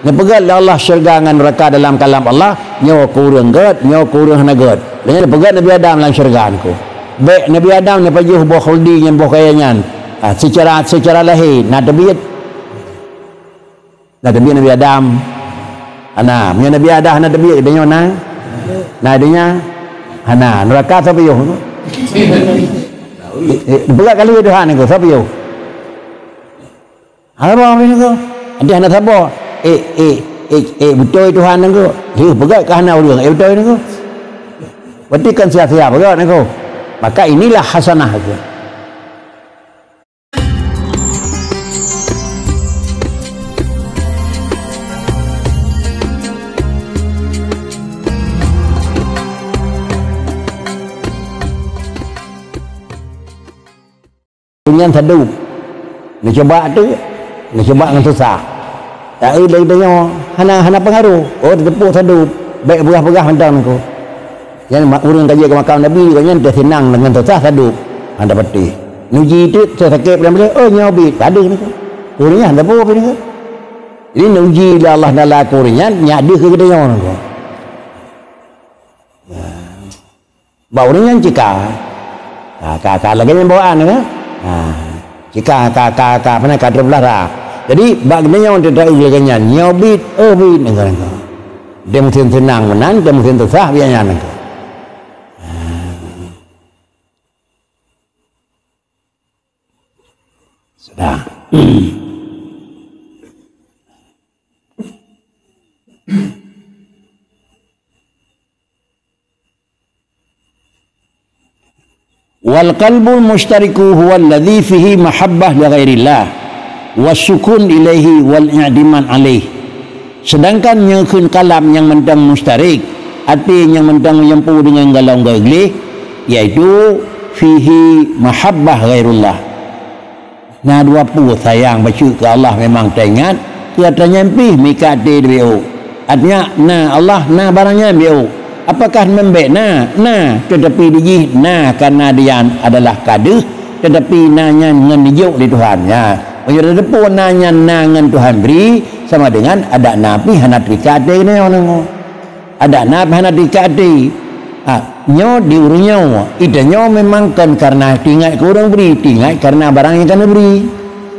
Nya pegat Allah syurga dengan neraka dalam kalam Allah, nyawa kurang gad, nyawa kurang hana gad. Dan pegat Nabi Adam dalam syurga niku. Baik Nabi Adam ni pajuh boh khuldi yang boh kayangan. Secara lahir nak tebiat Nabi Adam ana punya Nabi Adam nak tebiat dia mana nah adanya ana neraka siapa yo belah kali Tuhan ni ko siapa yo apa ni ko dia anak siapa betul Tuhan ni ko dia begat ke ana urang betul ni ko berarti kan siapa begat ni ko maka inilah hasanah itu. Yang sedup dia coba tu dia coba dengan susah tak ada dia hana pengaruh tepuk sedup baik berah-berah mentang aku yang orang kaji ke makam Nabi katanya dia senang dengan susah sedup anda peti nuji itu saya sakit bila nyobit tak ada ni orangnya anda apa ni jadi nuji Allah dalam Quran nyadi ke dia orang tu bau ni yang cika kakak lagi yang bawaan ni jika kakak mana kata belah jadi bagainya orang tidak ilaganya nyobit negara dia mungkin senang menang dia mungkin susah biarnya negara sudah wal qalbul mushtariku huwa alladhi fihi mahabbah li ghairillah wasukun ilaihi wal i'diman alaih. Sedangkan yang kalam yang mendang mustarik hati yang mendang menyempu dengan galau gaglih iaitu fihi mahabbah ghairullah. Nah dua pu sayang baca ke Allah memang teringat katanya empih mika de bio artinya nah Allah nah barangnya bio apakah membek tetapi dijih karena dia adalah kaduh tetapi nanya dengan dijuk di Tuhan ya menjadi depan nanya dengan Tuhan beri sama dengan ada nabi hanat dikate ni orang ada nabi hanat dikate nyo diurunyo idanya memang kan karena tinggal kurang beri tinggal karena barang yang kena beri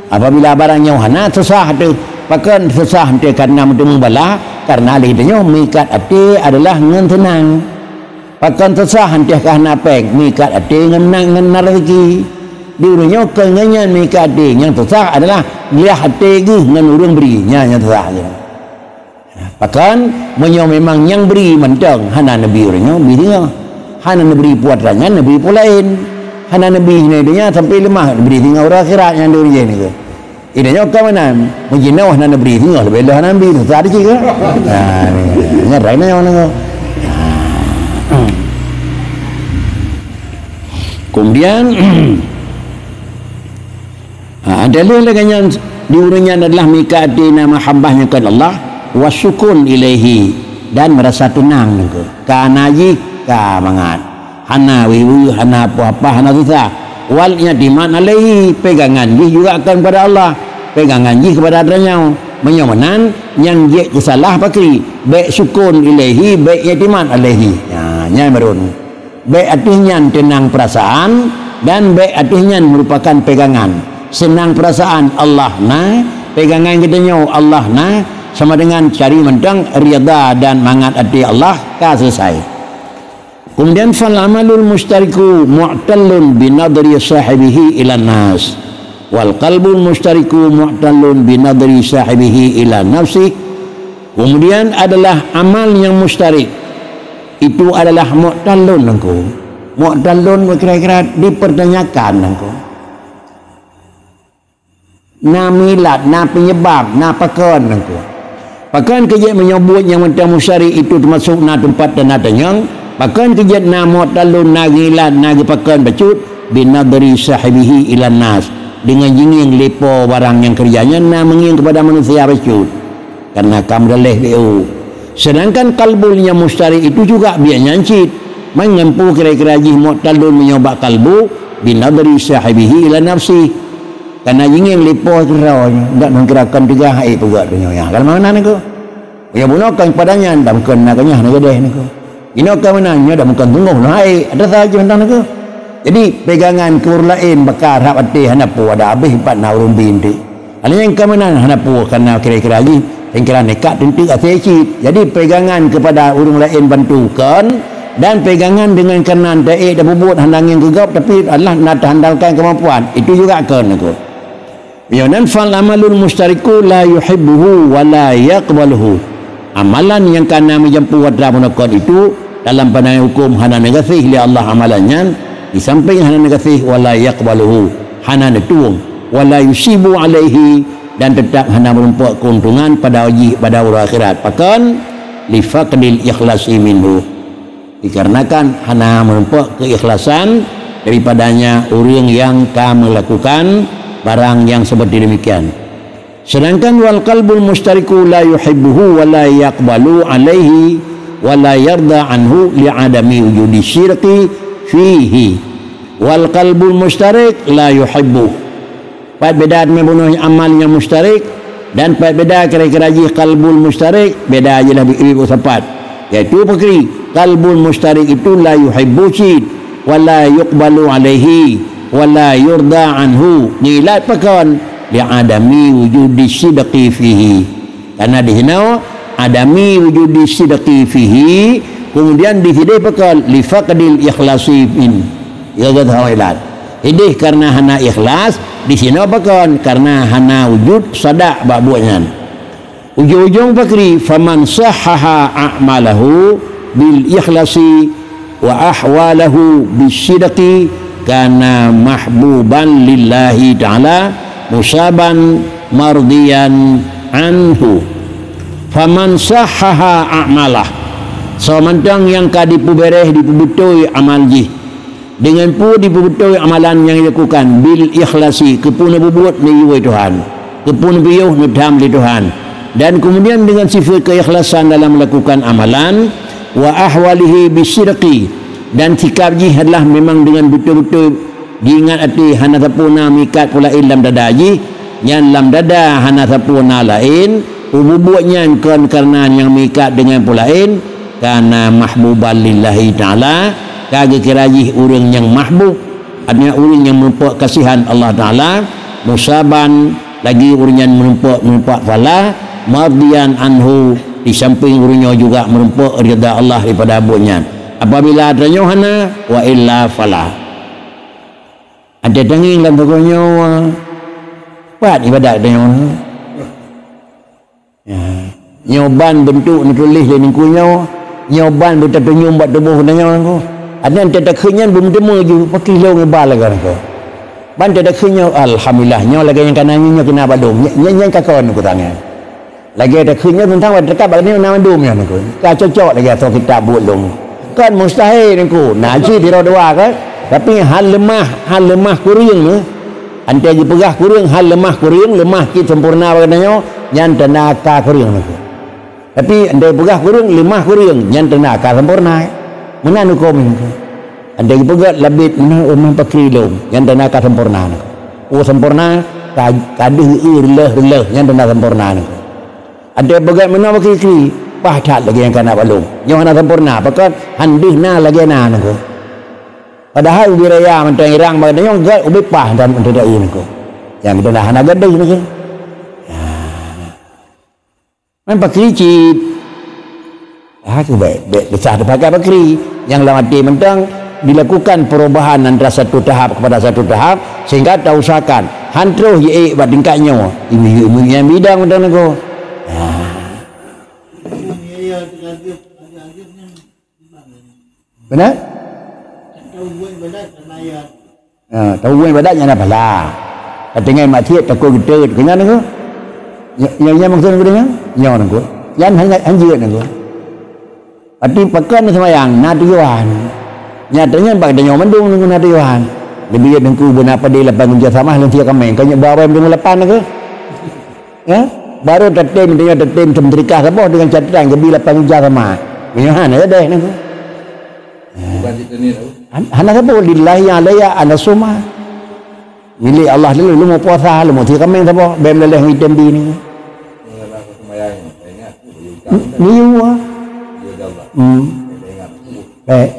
apabila barangnya hanat susah tu pakan susah dia karena mendung bala karena lidahnya mikat hati adalah ngan tenang pakan susah dia karena peng mikat hati ngan rezeki diurunyo kengannya mikat hati yang susah adalah lihat hati ngan urang berinya yang susah je pakan menyo memang yang beri mentang hana nabi urunyo berinya hana nabi puatrannya nabi pulain hana nabi ni dia sampai lemah beri tinggal orang akhirat yang dia ni ke idanya ke mana menjinau hana beri tinggal lebih dah nabi tu tadi ke ni nyarai na orang tu kemudian dalil lagi yang diurunnya adalah mikatina mahabbahnya ke Allah wasukun ilaihi dan merasa tenang ke kanaji ka mangat hana wiwu hana apa-apa hana susah wal i'diman alaihi pegangan ji juga akan kepada Allah pegangan ji kepada adanya menyomanan yang je salah pakai baik sukun ilaihi baik i'diman alaihi nya merun baik artinya tenang perasaan dan baik artinya merupakan pegangan senang perasaan Allah pegangan kitanya Allah sama dengan cari mentang riyadha dan mangat hati Allah selesai. Kemudian fal amalul mustariku mu'tallun binadri sahibihi ila nas wal qalbul mustariku mu'tallun binadri sahibihi ila nafsi. Kemudian adalah amal yang mustarik itu adalah mu'tallun engkau mu'tallun kira-kira dipertanyakan engkau na milat na penyebab na pakan engkau pakan kerja menyebut yang mentang musyari itu termasuk na tempat dan adanya pakan kerja na mu'tallun na gilat na pakan bacut binadri sahibihi ilan nas dengan jinging lepo barang yang kerjanya na menging kepada manusia bacut karena kamu dalih beu sedangkan kalbulnya mustari itu juga biar nyancit mengempu kira-kira jih mu'tallun menyoba kalbu binadri sahibihi ilan nafsi karena jinging lepo keraunya tak mengkirakan tiga hari juga dunia. Kalau mana ni ko? Ya bunakan padanya dah bukan nakanya nak gedeh ni ko. Inokan mananya dah bukan tunggu naik ada saja tentang ni ko. Jadi pegangan kur lain bakar hak ati hanapu ada habis 4 naurun binti. Alanya yang kemenang hanapu karena kira-kira lagi kira nekat tentu asesi. Jadi pegangan kepada orang lain bantukan dan pegangan dengan kanan taik dah bubut handang yang gegap tapi Allah nak handalkan kemampuan itu juga kan aku. Ya nan fal amalul mustariku la yuhibbuhu wa la yaqbaluhu. Amalan yang kana menjampu wadra munakon itu dalam pandangan hukum hana negatif li Allah amalannya di samping hana negatif wa la yaqbaluhu hana netuung wa la yusibu alaihi dan tetap hana merumpak keuntungan pada orang akhirat pakan li faqdil ikhlasi minhu dikarenakan hana merumpak keikhlasan daripadanya orang yang melakukan barang yang seperti demikian. Sedangkan wal qalbul mustariku la yuhibbuhu wa la yaqbalu alaihi wa la yarda anhu li'adami wujudi syirki fihi. Wal qalbul mustarik la yuhibbu. Beda membunuh amal yang mustarik dan beda kira-kira qalbul mustarik beda aja lebih sepat. Yaitu perkara qalbul mustarik itu la yuhibbu syid wa la yuqbalu alaihi wa la yurda anhu. Nilai pakan li'adami wujudi sidqi fihi. Karena di sini adami wujudi sidqi fihi, kemudian di sini pakal li faqdil ikhlasi min yagat hawailat. Ini karena hana ikhlas, di sini pakal karena hana wujud sadak babunya. Ujung-ujung pakri faman sahhaha a'malahu bil ikhlasi wa ahwalahu bisidqi kana mahbuban lillahi ta'ala musaban mardiyan anhu. Faman sahhaha a'malah, semantang yang kadipu bereh dipubutui amal ji dengan pu dipubutui amalan yang dilakukan bil ikhlasi kepuna bubuat ni Tuhan, kepuna biyuh nudham li Tuhan, dan kemudian dengan sifat keikhlasan dalam melakukan amalan wa ahwalihi bisidqi, dan sikap ji adalah memang dengan betul-betul diingat hati hana sapuna mikat pula ilam dada ji yang lam dada hana sapuna lain ububuatnya kan karena yang mikat dengan pula lain karena mahbuban lillahi ta'ala kage kiraji orang yang mahbub artinya orang yang menumpuk kasihan Allah Ta'ala musaban lagi orang yang menumpuk fala mardiyan anhu di samping orangnya juga menumpuk ridha Allah daripada abunya apabila adanya hana wa illa fala. Ada daging dalam tubuhnya buat ibadat dengan nyoban bentuk ni tulis di ningkunya nyoban bertatunyum buat tubuh dengan aku ada yang tak kenyan belum demo je pakai lo ngebal lagi aku ban tak kenyan alhamdulillah nyo lagi yang kanannya kena badum yang kakon aku tanya lagi ada kenyan tentang dekat bagni nama dum ya aku ka cocok lagi atau kita buat dong kan mustahil aku naji di roda kan. Tapi hal lemah kuriung ni ante je pegah kuriung hal lemah kita sempurna bagainya yang tenaga kuriung ni. Tapi ante pegah kuriung lemah kuriung yang tenaga sempurna. Mana hukum ni? Ante je pegah lebih mana pakri lo yang tenaga sempurna ni. Oh sempurna kadih releh yang tenaga sempurna ni. Ante pegah mana pakri pahat lagi yang kana balung. Yang hana sempurna pakat handih na lagi na ni. Padahal wiraya mentang irang bagainya enggak ubi pah dan untuk dai niku. Yang kita dah nak gadai niku. Man pakri cip. Tu baik besar pakai pakri yang lamati mentang dilakukan perubahan antara satu tahap kepada satu tahap sehingga tak usahakan hantro ye buat tingkatnya. Ibu yang bidang mentang niku. Benar? Tahu ibadat yang apa lah? Dengan mati takut kita kenyang ni ko. Yang maksud aku dengan yang aku. Yang hanya anjir aku. Arti pakan semayang nadiwan. Nyatanya bak dengan mendung dengan nadiwan. Lebih dengku benar pada lepas kerja sama lain dia kami. Kau bawa dengan lepas aku. Ya? Baru tertim dengan tertim sementrika apa dengan catatan lebih lepas kerja sama. Minyahan ada deh aku. Bukan itu ni tahu. Hana apa lillahi alaya ala suma. Milik Allah dulu lu mau puasa lu mau tikameng apa bem leleh hitam bi ni. niu ah. Baik.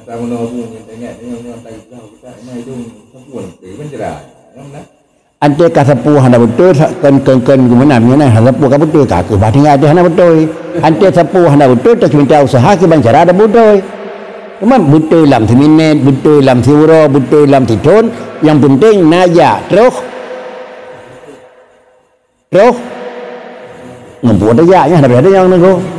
Ta ngono ku nyentengat nyo tai tahu kita mai dung sepuan ke menjerai. Ante ka sepuh hana betul ken gimana ni sepuh ka betul ka ke bading ada hana betul. Ante sepuh hana betul tak minta usaha ke bancara ada betul. Cuma betul dalam seminit, betul dalam siwara, betul dalam tidun, yang penting naja terus ngumpul aja nya ada yang nunggu.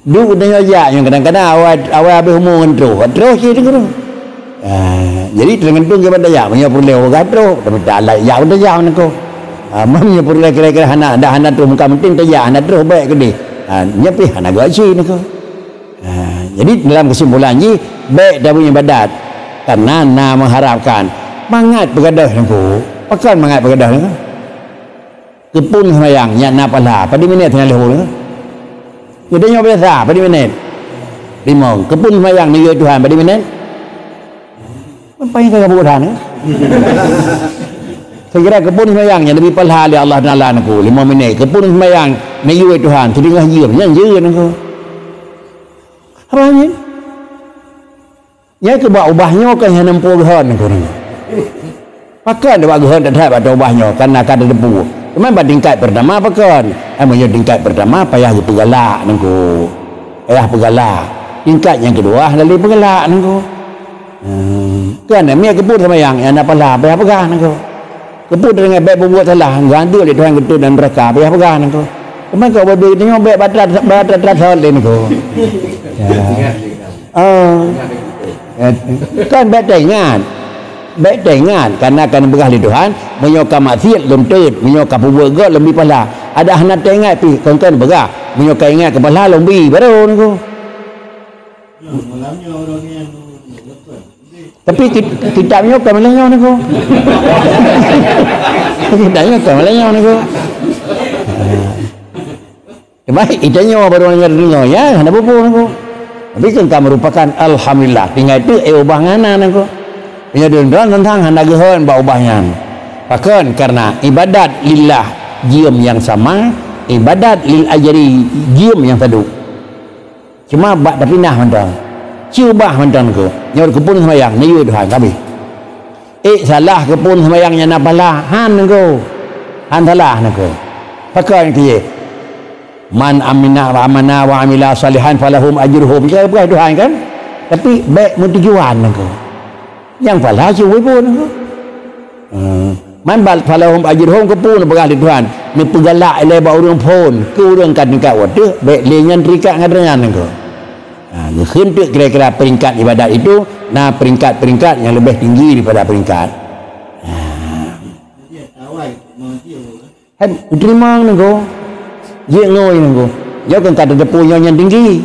Dulu dengan ya yang kadang-kadang awal habis hubungan terus je tu. Jadi dengan tu kita dah punya perlu gaduh tapi tak lah ya udah ya nako. Mamnya perlu kira-kira anak dah anak tu muka penting tak ya anak terus baik ke dia. Nyepi anak gaji nako. Jadi dalam kesimpulan ni baik dah punya ibadat karena nak mengharapkan mangat begadah nako. Pakan mangat begadah nako. Kepun sembahyang nya nak pahala pada minit tengah lehur nako. Kita nyoba biasa pada minit 5 kepun sembahyang ni Tuhan pada minit apa yang kau buat ni? Saya kira kepun sembahyang yang lebih pahala oleh Allah Taala aku 5 minit kepun sembahyang ni Tuhan tengah jiam yang jeun aku apa ni? Ya ke buat ubahnya kan yang nempuh gehon aku ni pakai dia buat gehon tak ada pada ubahnya karena kada debu. Cuma tingkat pertama apa kan? Amanya tingkat pertama payah pegalak nengko. Payah pegalak. Tingkat yang kedua dari pegalak nengko. Kan amnya keput sama yang nak pala payah pegang nengko. Keput dengan baik berbuat salah, ganti oleh Tuhan ketut dan neraka payah pegang nengko. Cuma kau berdua tengok baik batrat solat nengko. Kan baik ingat. Baik ingat karena akan berkah di Tuhan menyokap maksiat luntut menyokap berbuat lebih pahala ada anak ingat pi kon berkah menyokap ingat kepala lebih baru niku tapi kita menyokap malanya niku kita menyokap malanya niku baik itanya baru dengar ya ada apa niku tapi kan merupakan alhamdulillah tinggal itu ubah ngana niku punya dendran tentang hendak gehon bau ubahnya. Bahkan karena ibadat lillah jiam yang sama, ibadat lil ajri jiam yang satu. Cuma bak dah pindah mentang. Ciubah mentang ke. Nyor kepun sembahyang ni Tuhan kami. Salah kepun sembahyangnya nak pala han ko. Han salah ko. Pakai dia. Man amina wa amana wa amila salihan falahum ajruhum. Dia bukan Tuhan kan? Tapi baik tujuan ko. Yang pahala cium pun man bal falahum ajruhum kepun berkah di Tuhan ni pegalak le ba urang pun ke urang kan dekat wadah baik lengan terikat ngadangan engko ni hendak kira-kira peringkat ibadat itu nah peringkat-peringkat yang lebih tinggi daripada peringkat terima engko je ngoi engko yo kan kada depu yang tinggi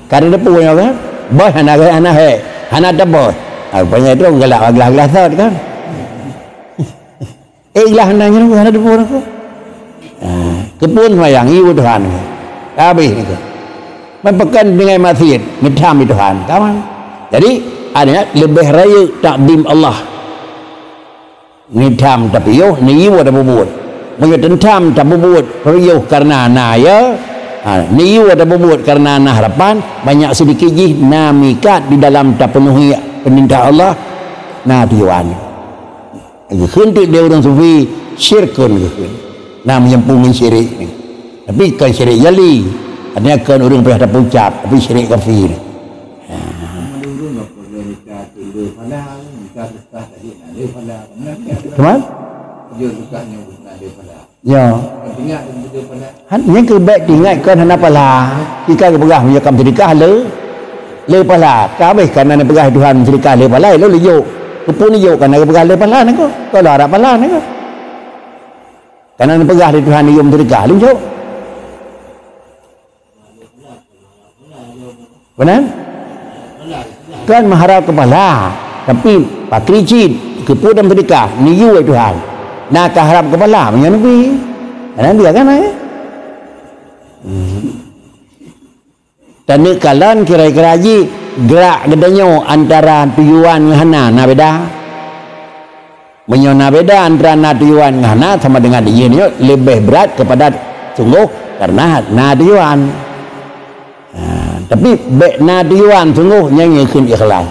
kada depu yang kan boy anak he anak deboi banyak itu gelak-gelak sat kan. Ilah hendaknya ni ada depan aku. Kepun sembahyang iu Tuhan. Habis ni ke. Mempekan dengan masjid, midham Tuhan. Kawan. Jadi adanya lebih raya takdim Allah. Midham tapi yo ni iu ada bubut. Menyo tentam tak bubut. Raya karena naya. Ni iu ada bubut karena na harapan banyak sedikit ji namikat di dalam tak penuhi perintah Allah nah tujuan hendak dia orang sufi syirkun nah menyempurnakan syirik tapi kan syirik jali artinya kan orang pernah dapat ucap tapi syirik kafir teman ya yang kebaik diingatkan hendak pala jika kebegah menyokam sedekah le pala kabeh karena nak pegah Tuhan sedekah le pala le yo kepun yo karena pegah le pala nako kalau harap pala nako karena nak pegah Tuhan yo sedekah le yo benar kan mengharap kepala tapi pakri cid kepun dan sedekah ni yo Tuhan nak harap kepala punya nabi dan dia kan dan kalan kira-kira ji gerak gedanya antara tujuan ngana na beda Menyona beda antara nadiyuan ngana sama dengan dia ni lebih berat kepada sungguh karena nadiyuan. Tapi bek nadiyuan sungguh yang ikut ikhlas.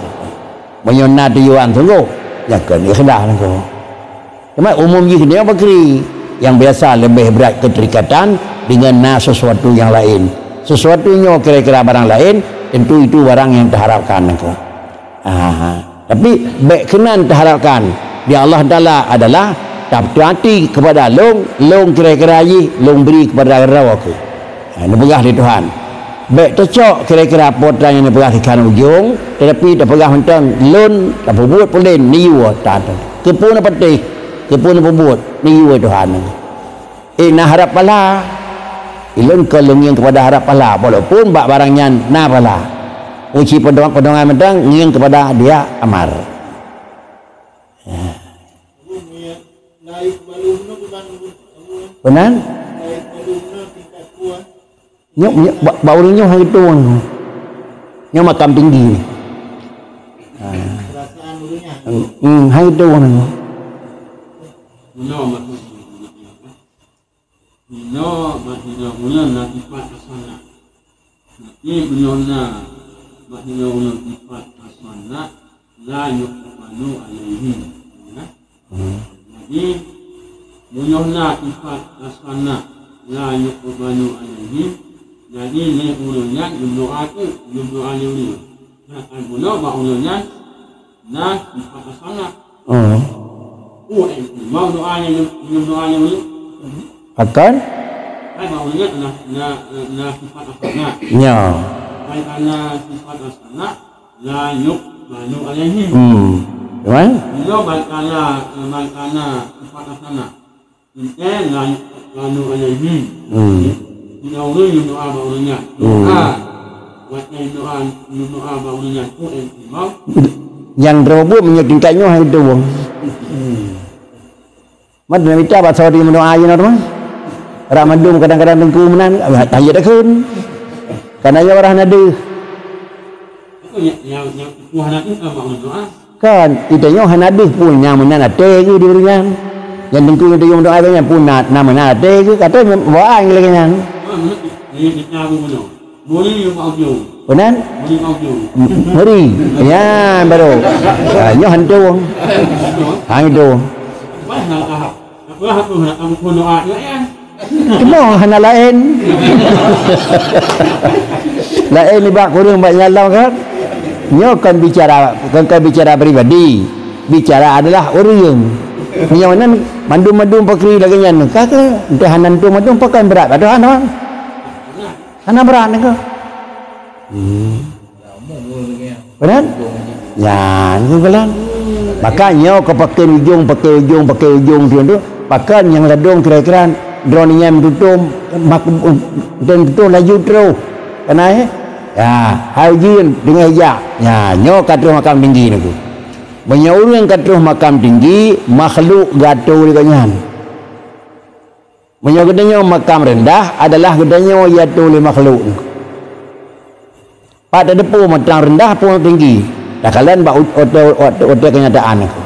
Menyona nadiyuan sungguh yang ikut ikhlas nako. Cuma umum je dia bakri yang biasa lebih berat keterikatan dengan sesuatu yang lain. Sesuatunya kira-kira barang lain, tentu itu barang yang terharapkan nako. Tapi bek kenan terharapkan di Allah Ta'ala adalah tak hati kepada long kira-kira aji long beri kepada rawa ke ini pegah di Tuhan baik tercok kira-kira potran yang pegah di kanan ujung tetapi tak pegah mentang long tak berbuat pulin niu tak kepun apa teh kepun apa buat niu Tuhan nak harap pala ilun kelung yang kepada harap pala walaupun bak barangnya na pala uci pedongan mentang nging kepada dia amar. Benar? Nyok baunya hang itu nyok makam tinggi. Hang itu Nino na sifat asana. Ini bunyona maknanya ulun sifat asana la yuqbalu alaihi. Jadi bunyona sifat asana la yuqbalu alaihi. Jadi ni ulunnya doa tu doa ni. Nah, bunya mak ulunnya na sifat asana. Mau doanya ni. Akan? Hai maunya na sifat asana. Ya. Hai ana sifat asana la yuqbalu alaihi. Gimana? Bila malkana sifat asana. Inte la yuqbalu alaihi. Bila ulun doa baunya. Waktu doa baunya tu mau. Yang robo menyetingkannya hang itu. Mana minta bahasa di mendoa aja normal. Ramadum kadang-kadang tengku menan tanya dah kun. Karena ya orang ada. Yang Tuhan itu apa doa? Kan itanya han ada pun yang menan ada ke di ringan. Yang tengku yang dia mendoa banyak pun nama ada ke kata bawa ang lagi kan. Ini aku punya. Boleh you mau you. Benar? Boleh mau you. Hari. Ya baru. Nyo han tu. Hang itu. Aku doa ya. Kena hana lain. Lain ni bak kurang bak nyalau kan. Nyo kan bicara pribadi. Bicara adalah urang. Nyo nan mandum pakri lagi nyan. Kata ente hanan tu mandum pakai berat. Ada hana. Hana berat ni ke? Benar? Ya, ni belan. Makanya kau pakai ujung tu pakai yang ladung kira-kira drone-nya mentutum dan itu laju terus kena ya hajian dengan hijab ya nyo katruh makam tinggi niku menyaur yang katruh makam tinggi makhluk gato dekannya menyaur gedenya makam rendah adalah gedenya yaitu oleh makhluk pada depu macam rendah pun tinggi dah kalian bak otak kenyataan niku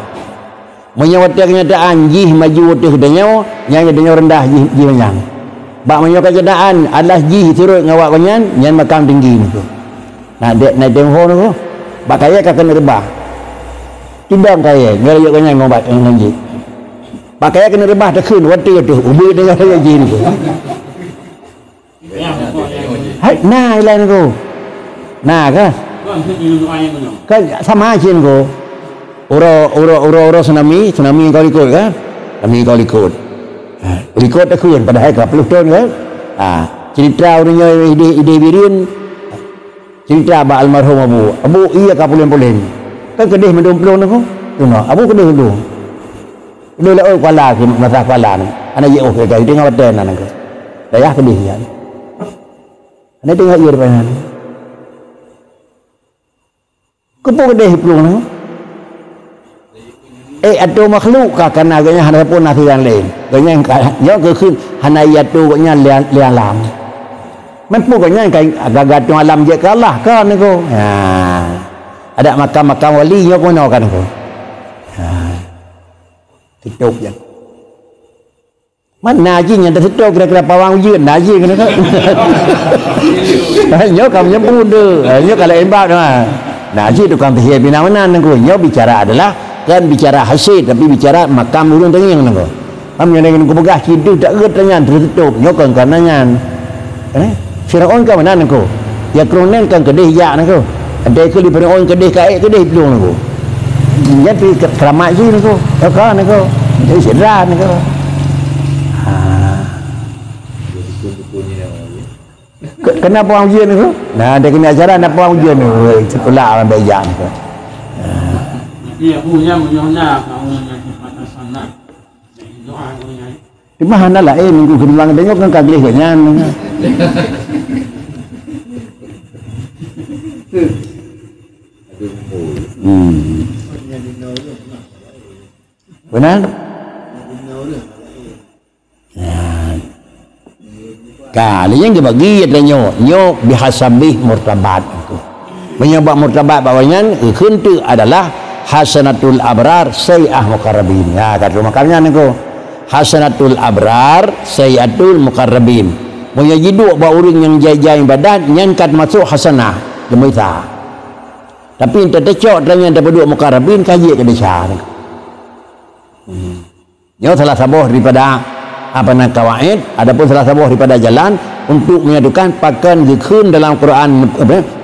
menyawat kenyataan jih maju otak gedenya yang gedenya rendah jih banyak bak menyawat kenyataan adalah jih turut ngawak banyak yang makam tinggi niku nah dek naik tempo niku bak kaya kena rebah tidak kaya ngayuk banyak ngobat ngaji bak kaya kena rebah tekun wati tu ubi dengan kaya jih niku hai nah lain niku nah kan sama aja niku Uro tsunami kau ikut kan? Tsunami kau ikut. Ikut takun pada hari ke 10 tahun kan? Cerita orangnya ide birin. Cerita ba almarhum Abu iya ka pulen. Kan kedih mendum pelon aku. Tuna, Abu kedih dulu. Dulu lah kepala ke masa kepala ni. Ana ye okey kai tengok badan anak. Dayah kedih ya. Ana tengok ia depan. Kepo kedih pelon. Ada makhluk kah kerana agaknya ada pun nasi yang lain agaknya yang ke hanayat tu agaknya liang alam mampu agaknya agak-agak tu alam je ke Allah kan niku ada makam-makam wali yang pun kan niku tutup je. Mana je yang tertutup kira-kira pawang ujian naji kan tu. Nyo kamu nyebut tu. Nyo kalau embak tu ah. Naji tu kan tahiyat binawanan tu. Nyo bicara adalah kan bicara hasil tapi bicara makam ulun tenging tu. Am yang dengan kubegah hidup tak eret dengan tertutup. Nyo kan kanangan. Firaun kan mana tu? Ya kerunen kan kedih ya tu. Ada ke di Firaun kedih kaik kedih pelung tu. Jadi keramat je tu. Ya kan tu. Jadi sedar tu. Kenapa orang ujian tu? Nah, dia kena ajaran apa orang ujian tu. Sekolah orang bayan tu. Dia punya menyonya kaunya sifat hasanah. Doa punya. Di mana lah minggu kedua tengok kan kagelis banyak. Benar? Kali yang dibagi katanya nyo bihasabih murtabat itu. Menyebab murtabat bawahnya itu adalah hasanatul abrar sayyah muqarrabin. Ya kata makamnya niku. Hasanatul abrar sayyatul muqarrabin. Monya jidu ba urang yang jai-jai badan nyangkat masuk hasanah demikian. Tapi ente tecok dengan dua muqarrabin kaji ke desa. Nyo salah sabuh daripada apa nak kawaid, adapun salah satu daripada jalan untuk menyadukan pakan dikun dalam Quran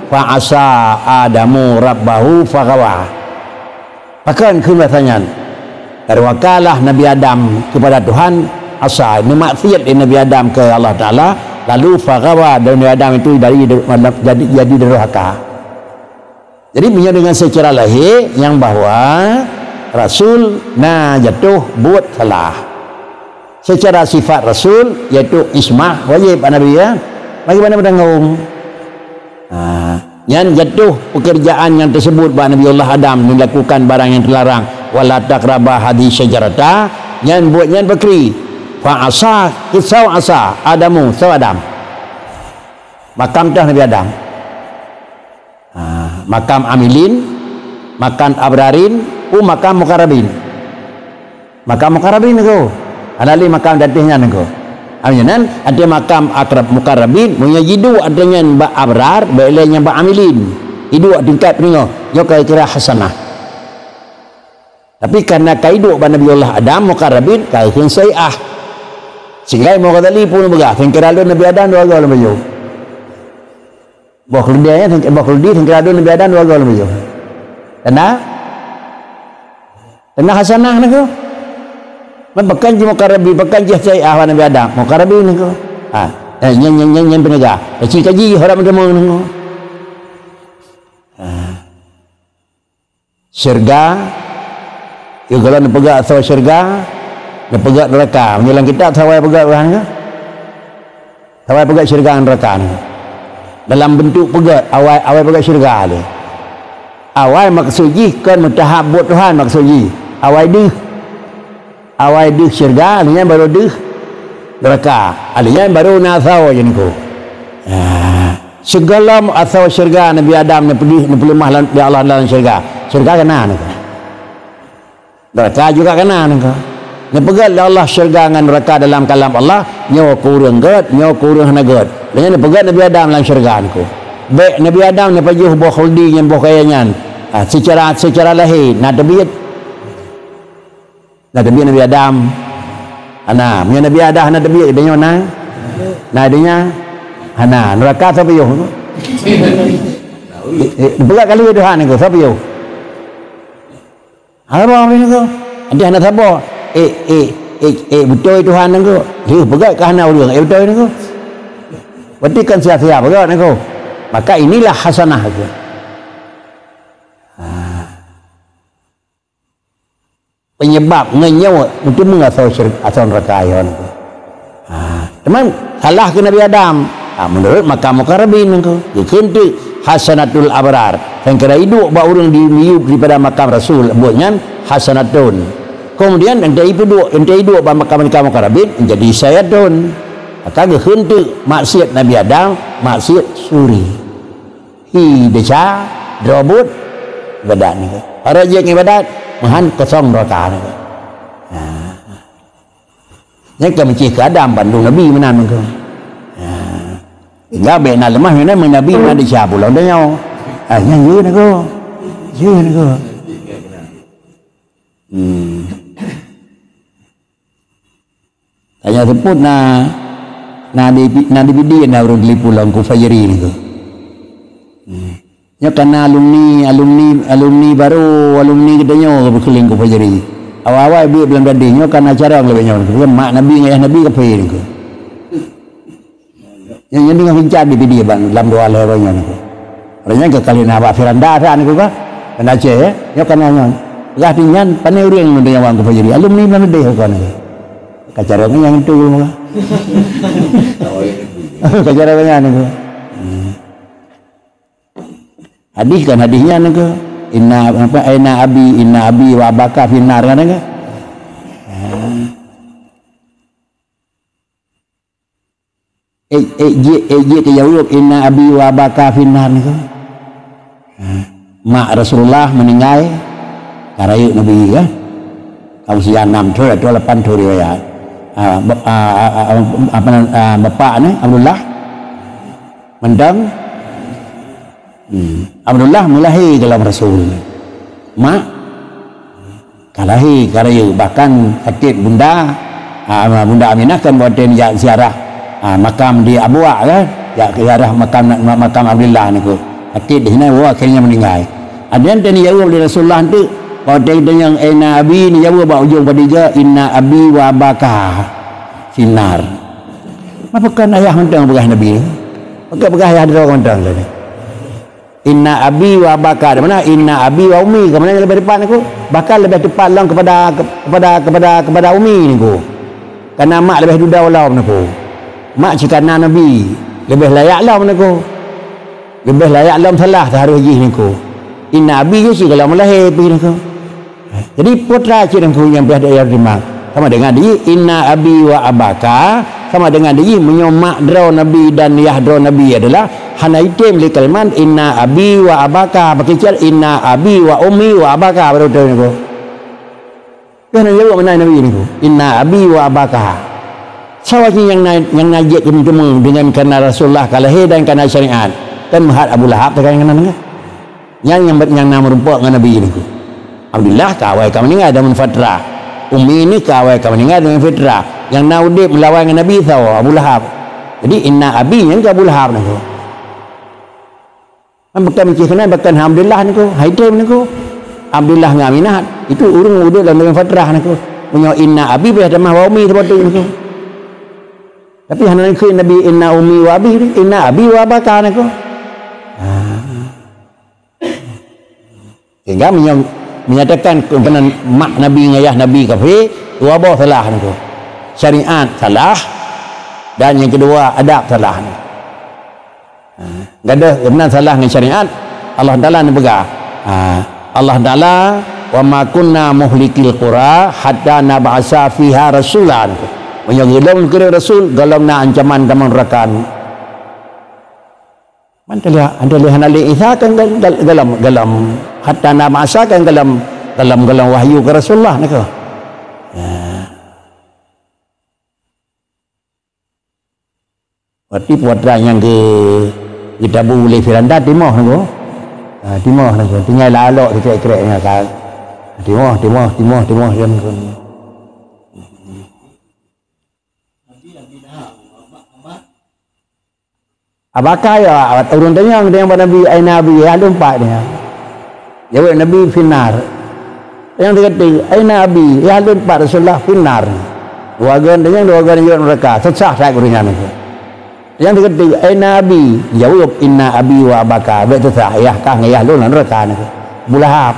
fa asa adamu rabbahu fagawa. Pakan kun rasanya terwakalah Nabi Adam kepada Tuhan asa ini maksiat Nabi Adam ke Allah Taala lalu fagawa dan Nabi Adam itu jadi durhaka. Jadi punya dengan secara lahir yang bahwa Rasul jatuh buat salah. Secara sifat Rasul iaitu ismah wajib Nabi ya. Bagaimana menanggung? Yang jatuh pekerjaan yang tersebut bahwa Nabi Allah Adam melakukan barang yang terlarang wala taqraba hadhihi syajarata yang buatnya berkeri fa asa kisau asa Adamu saw Adam. Makam dah Nabi Adam. Makam amilin, makam abrarin, makam muqarrabin. Makam muqarrabin itu alali makam datihnya nengko. Aminan ada makam akrab muqarrabin punya jidu adanya ba abrar belenya ba amilin. Hidu tingkat ningo yo kira hasanah. Tapi karena kaidu ba Nabi Allah Adam muqarrabin kaihun sayah. Sehingga mau kata li pun begah kira Nabi Adam dua gol bayu. Bok dia bok dia kira Nabi Adam dua gol bayu. Karena hasanah nengko. Bukan je muqarrabi, bukan je sayah Nabi Adam. Muqarrabi ni ko. Yang penegak. Cik kaji orang demo ni ko. Syurga ya kalau nak pegang atau syurga, nak pegang neraka. Menjelang kita sawai pegang Tuhan ke? Sawai pegang syurga neraka ni. Dalam bentuk pegang awal pegang syurga ni. Awal maksud ji kan mutahab buat Tuhan maksud ji. Awal dia awal dih syurga alihnya baru dih neraka alihnya baru nasau je niku. Segala asal syurga Nabi Adam ni pelimah di Allah dalam syurga kena niku. Neraka juga kena niku. Ni pegat Allah syurga dengan neraka dalam kalam Allah nyawa kurang gad nyawa kurang nagat. Alihnya ni pegat Nabi Adam dalam syurga niku. Baik Nabi Adam ni pajuh buah khuldi yang buah kayanya. Secara lahir nak tebiat Nabi Adam ana punya Nabi Adam ana Nabi dia na adanya ana neraka siapa yo berat kali Tuhan ni ko siapa yo apa ni ko ada ana siapa betul Tuhan ni ko dia berat ke ana urang betul ni ko berarti kan sia-sia berat ni ko maka inilah hasanah itu. Penyebab ngenyawa untuk mengasau asal neraka yon. Teman salah ke Nabi Adam. Menurut makam muqarrabin engkau. Dikentu hasanatul abrar. Yang kira hidup ba orang dimiup daripada makam Rasul buatnya hasanatun. Kemudian ente hidup ba makam muqarrabin menjadi sayatun. Maka dikentu maksiat Nabi Adam, maksiat suri. Deca drobut ibadat ni. Orang yang ibadat Tuhan kosong neraka ni. Yang ke mencih ke Adam bandung Nabi menan ke. Enggak benar lemah mana Nabi mana dicabul lah dah nyaw. Yang ye nak ko. Ye nak ko. Tanya sebut na dipidi na urang dili pulang ku fajri ni ko. Nya kana alumni baru alumni gedenya berkeling ku fajri. Awal-awal dia belum jadi nya kana acara lebih nya ko. Mak Nabi ngayah Nabi ke fe ni ko. Yang ini ngincar di video bang dalam doa lehernya ni ko. Orangnya ke kali na ba firanda kan ko ka. Kana Aceh nya kana nya. Lah dinyan panai urang mun dia wang ku fajri. Alumni mana deh ko ni. Kacaranya yang itu mah. Kacaranya ni ko. Hadisnya ni ko. Inna abi wa abaka finnar kan ke? Je ke jawab inna abi wa abaka finnar ni ko. Mak Rasulullah meninggal karayuk Nabi kan. Kau siang 6 tu atau 8 tu riwayat. Bapak ni Abdullah mendang Abdullah mulahi dalam Rasul mak kalahi karaya bahkan sakit bunda Aminah kan buatin ziarah makam di Abuak kan ziarah makam Abdullah ni ko sakit di sini akhirnya meninggal ada yang jawab di Rasulullah tu pada yang ina abi ni jawab ba ujung pada dia inna abi wa abaka sinar. Apa kan ayah mentang begah Nabi? Begah ayah dia orang mentang tadi. Inna abi wa abaka mana inna abi wa ummi ke mana lebih depan aku? Bakal lebih tepat lang kepada ummi ni ko. Karena mak lebih duda ulau aku. Mak cikana Nabi lebih layak lam aku. Lebih layak lam salah taruh haji ni ko. Inna abi je kalau melahir pergi ni ko. Jadi putra cikgu yang berada di rumah sama dengan dia inna abi wa abaka sama dengan dia menyomak draw Nabi dan yahdro Nabi adalah hana item li kalimat inna abi wa abaka pakai inna abi wa ummi wa abaka baru tahu ni ko. Kan jawab mana Nabi ni ko inna abi wa abaka. Sawatnya yang najik temu dengan karena Rasulullah kalahi dan karena syariat kan mahat Abu Lahab tekan dengan yang nama rumput dengan Nabi ni ko. Abdullah kawai kau meninggal dengan fitrah. Umi ni kawai kau meninggal dengan fitrah. Yang naudib melawan dengan Nabi tahu Abu Lahab. Jadi inna abi yang ke Abu Lahab ni ko. Bukan macam kena bukan Alhamdulillah ni ko. Haitim ni ko. Abdullah dengan Aminah itu urung uduk dalam dengan fitrah ni ko. Punya inna abi boleh tamah wa umi seperti ni ko. Tapi hana ni Nabi inna umi wa abi inna abi wa abaka ni ko. Sehingga menyatakan kebenaran mak Nabi ngayah Nabi kafir dua bawah salah ni tu syariat salah dan yang kedua adab salah ni gadah kebenaran salah dengan syariat Allah Taala ni pegang Allah Taala wa ma kunna muhlikil qura hatta nab'asa fiha rasulan menyegelom kira rasul galam na ancaman kamang neraka anda lihat Ali Isa kan galam hatta namasa kan galam wahyu ke Rasulullah ni ke. Berarti putra yang ke kita boleh firanda timah ni ko. Timah ni ko. Tinggal lalok tu kerek-kereknya kan. Timah kan ko. Abakah ya urun tanya yang Nabi aina Nabi ada 4 dia. Jawab Nabi finnar. Yang dikata aina Nabi ya ada 4 Rasulullah finnar. Dua gan yang mereka sesah saya gurunya itu. Yang dikata aina Nabi jawab inna abi wa abaka betul sah ya kah ngayah lu neraka ni. Bulahap.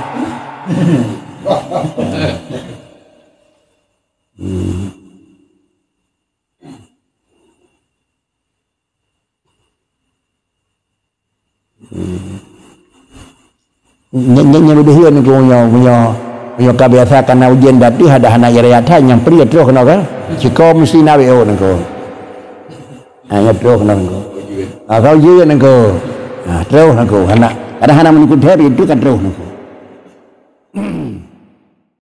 Nya mudah ni punya kebiasaan karena ujian dati ada anak yariatan yang pria terus kena kan jika mesti nawe ni ko ya terus kena ko kau je ni ko terus ni ko anak ada anak mengikut hari itu kan terus ni ko